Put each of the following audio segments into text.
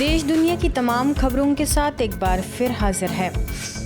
देश दुनिया की तमाम खबरों के साथ एक बार फिर हाजिर है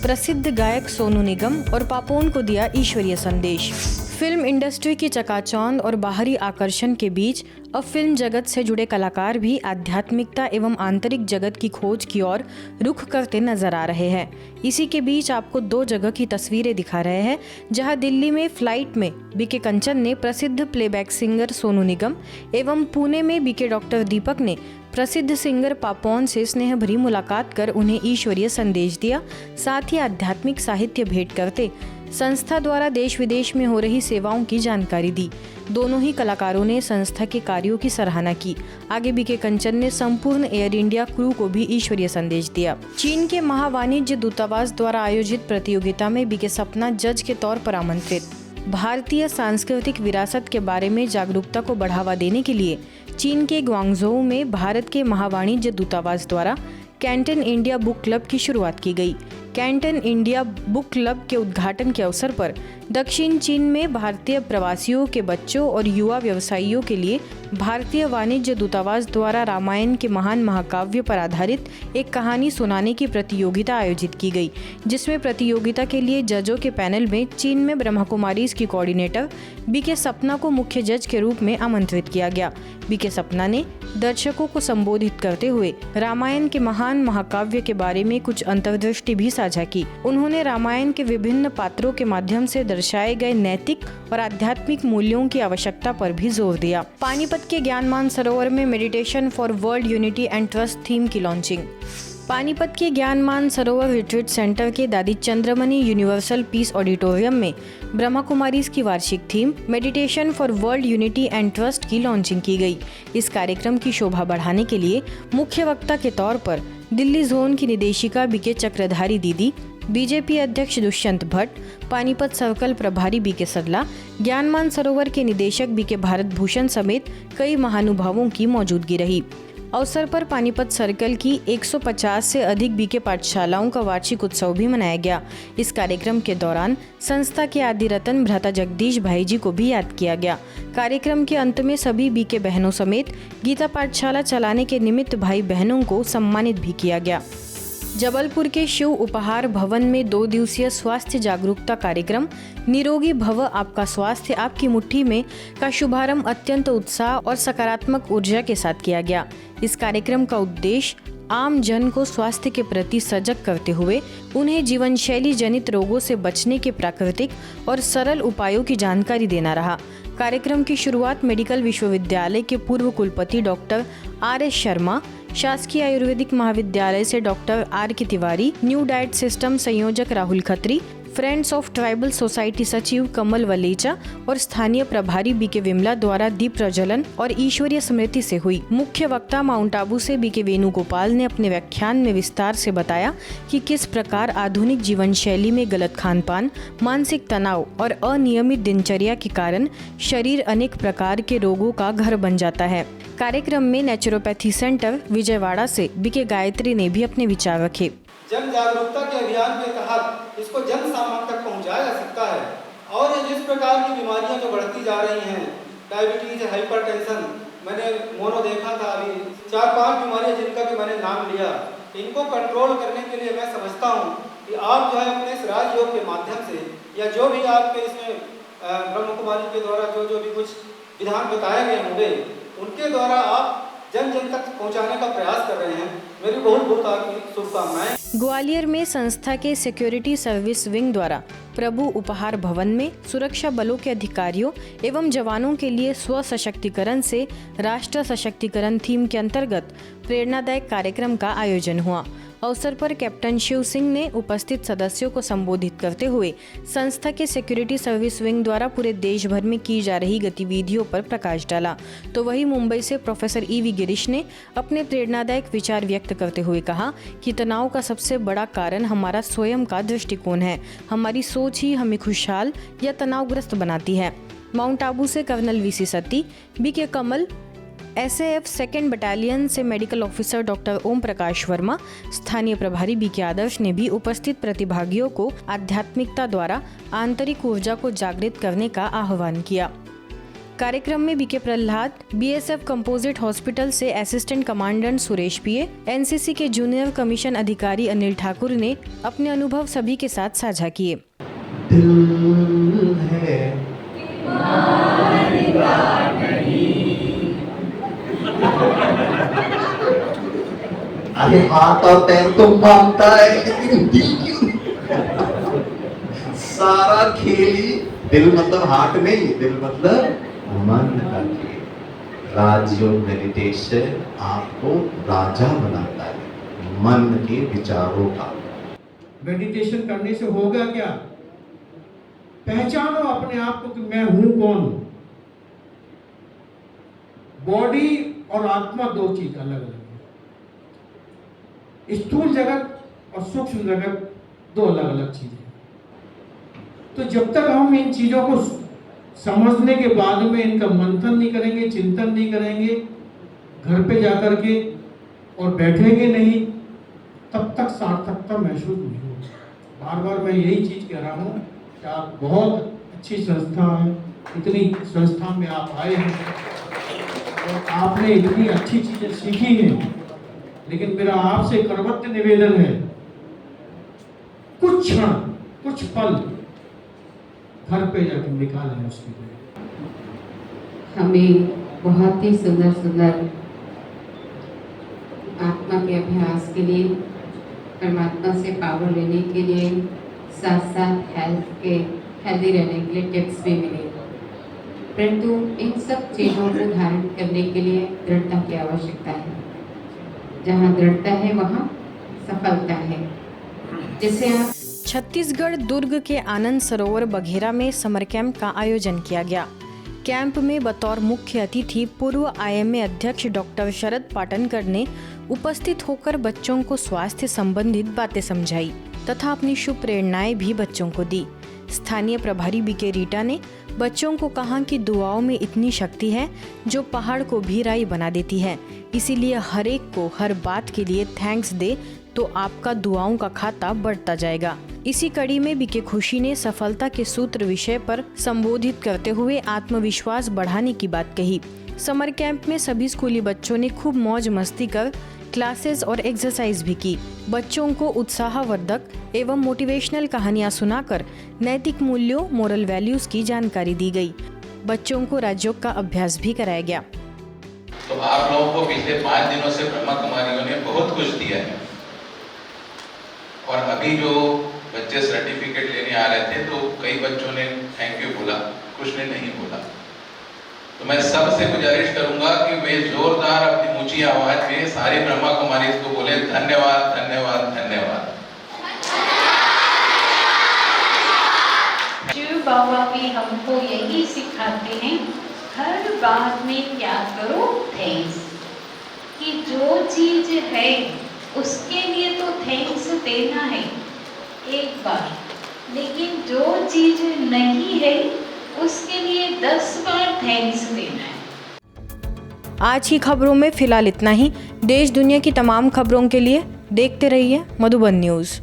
प्रसिद्ध गायक सोनू निगम और पापोन को दिया ईश्वरीय संदेश। फिल्म इंडस्ट्री की चकाचौंध और बाहरी आकर्षण के बीच अब फिल्म जगत से जुड़े कलाकार भी आध्यात्मिकता एवं आंतरिक जगत की खोज की ओर रुख करते नजर आ रहे हैं। इसी के बीच आपको दो जगह की तस्वीरें दिखा रहे हैं, जहां दिल्ली में फ्लाइट में बीके कंचन ने प्रसिद्ध प्लेबैक सिंगर सोनू निगम एवं पुणे में बीके डॉक्टर दीपक ने प्रसिद्ध सिंगर पापोन से स्नेह भरी मुलाकात कर उन्हें ईश्वरीय संदेश दिया। साथ ही आध्यात्मिक साहित्य भेंट करते संस्था द्वारा देश विदेश में हो रही सेवाओं की जानकारी दी। दोनों ही कलाकारों ने संस्था के कार्यों की सराहना की। आगे बीके कंचन ने संपूर्ण एयर इंडिया क्रू को भी ईश्वरीय संदेश दिया। चीन के महावाणिज्य दूतावास द्वारा आयोजित प्रतियोगिता में बीके सपना जज के तौर पर आमंत्रित। भारतीय सांस्कृतिक विरासत के बारे में जागरूकता को बढ़ावा देने के लिए चीन के ग्वांगझोउ में भारत के महावाणिज्य दूतावास द्वारा कैंटन इंडिया बुक क्लब की शुरुआत की गई। कैंटन इंडिया बुक क्लब के उद्घाटन के अवसर पर दक्षिण चीन में भारतीय प्रवासियों के बच्चों और युवा व्यवसायियों के लिए भारतीय वाणिज्य दूतावास द्वारा रामायण के महान महाकाव्य पर आधारित एक कहानी सुनाने की प्रतियोगिता आयोजित की गई, जिसमें प्रतियोगिता के लिए जजों के पैनल में चीन में ब्रह्मा कुमारीज की कोऑर्डिनेटर बीके सपना को मुख्य जज के रूप में आमंत्रित किया गया। बीके सपना ने दर्शकों को संबोधित करते हुए रामायण के महान महाकाव्य के बारे में कुछ अंतर्दृष्टि भी साझा की। उन्होंने रामायण के विभिन्न पात्रों के माध्यम से दर्शाए गए नैतिक और आध्यात्मिक मूल्यों की आवश्यकता पर भी जोर दिया। पानीपत के ज्ञान सरोवर में meditation for world unity and trust theme की लॉन्चिंग। पानीपत के ज्ञान सरोवर रिट्रीट सेंटर के दादी चंद्रमणि यूनिवर्सल पीस ऑडिटोरियम में ब्रह्मा कुमारीज की वार्षिक theme meditation for world unity and trust की लॉन्चिंग की गई। इस कार्यक्रम की शोभा बढ़ाने के लिए मुख्य वक्ता के तौर पर दिल्ली जोन की निदेशिका बीके चक्रधारी दीदी, बीजेपी अध्यक्ष दुष्यंत भट्ट, पानीपत सर्कल प्रभारी बीके सरला, ज्ञान सरोवर के निदेशक बीके भारत भूषण समेत कई महानुभावों की मौजूदगी रही। अवसर पर पानीपत सर्कल की 150 से अधिक बीके पाठशालाओं का वार्षिक उत्सव भी मनाया गया। इस कार्यक्रम के दौरान संस्था के आदि रतन भ्राता जगदीश भाई जी को भी याद किया गया। कार्यक्रम के अंत में सभी बीके बहनों समेत गीता पाठशाला चलाने के निमित्त भाई बहनों को सम्मानित भी किया गया। जबलपुर के शिव उपहार भवन में 2 दिवसीय स्वास्थ्य जागरूकता कार्यक्रम निरोगी भव आपका स्वास्थ्य आपकी मुट्ठी में का शुभारंभ अत्यंत उत्साह और सकारात्मक ऊर्जा के साथ किया गया। इस कार्यक्रम का उद्देश्य आम जन को स्वास्थ्य के प्रति सजग करते हुए उन्हें जीवन शैली जनित रोगों से बचने के प्राकृतिक और सरल उपायों की जानकारी देना रहा। कार्यक्रम की शुरुआत मेडिकल विश्वविद्यालय के पूर्व कुलपति डॉक्टर RS शर्मा, शासकीय आयुर्वेदिक महाविद्यालय से doctor RK Tiwari, new diet system संयोजक Rahul Khatri, friends of tribal society सचिव कमल वलेचा और स्थानीय प्रभारी बीके विमला द्वारा दीप प्रज्वलन और ईश्वरीय स्मृति से हुई। मुख्य वक्ता माउंट आबू से बीके वेणुगोपाल ने अपने व्याख्यान में विस्तार से बताया कि किस प्रकार आधुनिक जीवन शैली में गलत खानपान, मानसिक तनाव और अनियमित दिनचर्या के कारण शरीर अनेक प्रकार के रोगों का घर बन जाता है। कार्यक्रम में नेचुरोपैथी सेंटर विजयवाड़ा से बीके गायत्री ने भी अपने विचार रखे। जन जागरूकता के अभियान के तहत इसको जन सामान तक पहुंचाया जा सकता है और ये जिस प्रकार की बीमारियां जो बढ़ती जा रही हैं, डायबिटीज, हाइपरटेंशन, मैंने मोनो देखा था अभी 4-5 बीमारियां जिनका कि मैंने नाम लिया, इनको कंट्रोल करने के लिए मैं समझता हूं कि आप जो है अपने इस राजयोग के माध्यम से या जो भी आपके इसमें ब्रह्म कुमारी के द्वारा जो भी कुछ विधान बताए गए होंगे उनके द्वारा आप जन तक पहुंचाने का प्रयास कर रहे हैं। मेरी बहुत आपकी शुभकामनाएं। ग्वालियर में संस्था के सिक्योरिटी सर्विस विंग द्वारा प्रभु उपहार भवन में सुरक्षा बलों के अधिकारियों एवं जवानों के लिए स्व सशक्तिकरण से राष्ट्र सशक्तिकरण थीम के अंतर्गत प्रेरणादायक कार्यक्रम का आयोजन हुआ। अवसर पर कैप्टन शिव सिंह ने उपस्थित सदस्यों को संबोधित करते हुए संस्था के सिक्योरिटी सर्विस विंग द्वारा पूरे देश भर में की जा रही गतिविधियों पर प्रकाश डाला। तो वहीं मुंबई से प्रोफेसर EV गिरीश ने अपने प्रेरणादायक विचार व्यक्त करते हुए कहा कि तनाव का सबसे बड़ा कारण हमारा स्वयं का दृष्टिकोण है। हमारी सोच ही हमें खुशहाल या तनावग्रस्त बनाती है। माउंट आबू से कर्नल VC सती, बीके कमल, SAF 2nd बटालियन से medical officer doctor Om Prakash Verma, स्थानीय प्रभारी बीके आदर्श ने भी उपस्थित प्रतिभागियों को आध्यात्मिकता द्वारा आंतरिक ऊर्जा को जागृत करने का आह्वान किया। कार्यक्रम में BK Prahlad, BSF composite hospital से assistant commandant Suresh PA, NCC के जूनियर कमीशन अधिकारी अनिल ठाकुर ने अपने अनुभव सभी के साथ साझा किए। दिल है अरे हाथ और पैर तो मानता है, लेकिन दिल क्यों? सारा खेल ही दिल मतलब हार्ट नहीं, दिल मतलब मन का खेल। राजयोग मेडिटेशन आपको राजा बनाता है मन के विचारों का। मेडिटेशन करने से होगा क्या? पहचानो अपने आप को कि मैं हूं कौन हूं। बॉडी और आत्मा दो चीज अलग अलग है। स्थूल जगत और सूक्ष्म जगत दो अलग अलग चीजें हैं। तो जब तक हम इन चीजों को समझने के बाद में इनका मंथन नहीं करेंगे, चिंतन नहीं करेंगे, घर पे जाकर के और बैठेंगे नहीं, तब तक सार्थकता महसूस नहीं होगी। बार बार मैं यही चीज कह रहा हूँ कि आप बहुत अच्छी संस्था है, इतनी संस्था में आप आए हैं और आपने इतनी अच्छी चीजें सीखी हैं, लेकिन मेरा आपसे करवत्य निवेदन है, कुछ क्षण कुछ पल घर पे जाकर निकालें उसके लिए। हमें बहुत ही सुंदर सुंदर आत्मा के अभ्यास के लिए, परमात्मा से पावर लेने के लिए, साथ साथ हेल्दी रहने के लिए टिप्स भी मिले। परंतु इन सब चीज़ों को धारण करने के लिए दृढ़ता की आवश्यकता है। जहाँ दृढ़ता है वहाँ सफलता है। जैसे आप छत्तीसगढ़ दुर्ग के आनंद सरोवर बघेरा में समर कैंप का आयोजन किया गया। कैंप में बतौर मुख्य अतिथि पूर्व आईएमए अध्यक्ष डॉक्टर शरद पाटनकर ने उपस्थित होकर बच्चों को स्वास्थ्य संबंधित बातें समझाई तथा अपनी शुभ प्रेरणाएं भी बच्चों को दी। स्थानीय प्रभारी बीके रीटा ने बच्चों को कहा कि दुआओं में इतनी शक्ति है जो पहाड़ को भी राई बना देती है, इसीलिए हर एक को हर बात के लिए थैंक्स दे तो आपका दुआओं का खाता बढ़ता जाएगा। इसी कड़ी में बीके खुशी ने सफलता के सूत्र विषय पर संबोधित करते हुए आत्मविश्वास बढ़ाने की बात कही। समर कैंप में सभी स्कूली बच्चों ने खूब मौज मस्ती कर क्लासेस और एक्सरसाइज भी की। बच्चों को उत्साहवर्धक एवं मोटिवेशनल कहानियां सुनाकर नैतिक मूल्यों मोरल वैल्यूज की जानकारी दी गई। बच्चों को राजयोग का अभ्यास भी कराया गया। तो आप लोगों को पिछले 5 दिनों से ब्रह्मा कुमारियों ने बहुत कुछ दिया है और अभी जो बच्चे सर्टिफिकेट लेने आ रहे थे तो कई बच्चों ने थैंक यू बोला, कुछ ने नहीं बोला। तो मैं सबसे गुजारिश करूंगा कि वे जोरदार अपनी ऊंची आवाज में सारे ब्रह्मा कुमारी को बोले धन्यवाद धन्यवाद धन्यवाद। शिव बाबा भी हमको यही सिखाते हैं, हर बात में क्या करो थैंक्स, कि जो चीज है उसके लिए तो थैंक्स देना है एक बार, लेकिन जो चीज नहीं है उसके लिए 10 बार थैंक्स देना है। आज की खबरों में फिलहाल इतना ही। देश दुनिया की तमाम खबरों के लिए देखते रहिए मधुबन न्यूज़।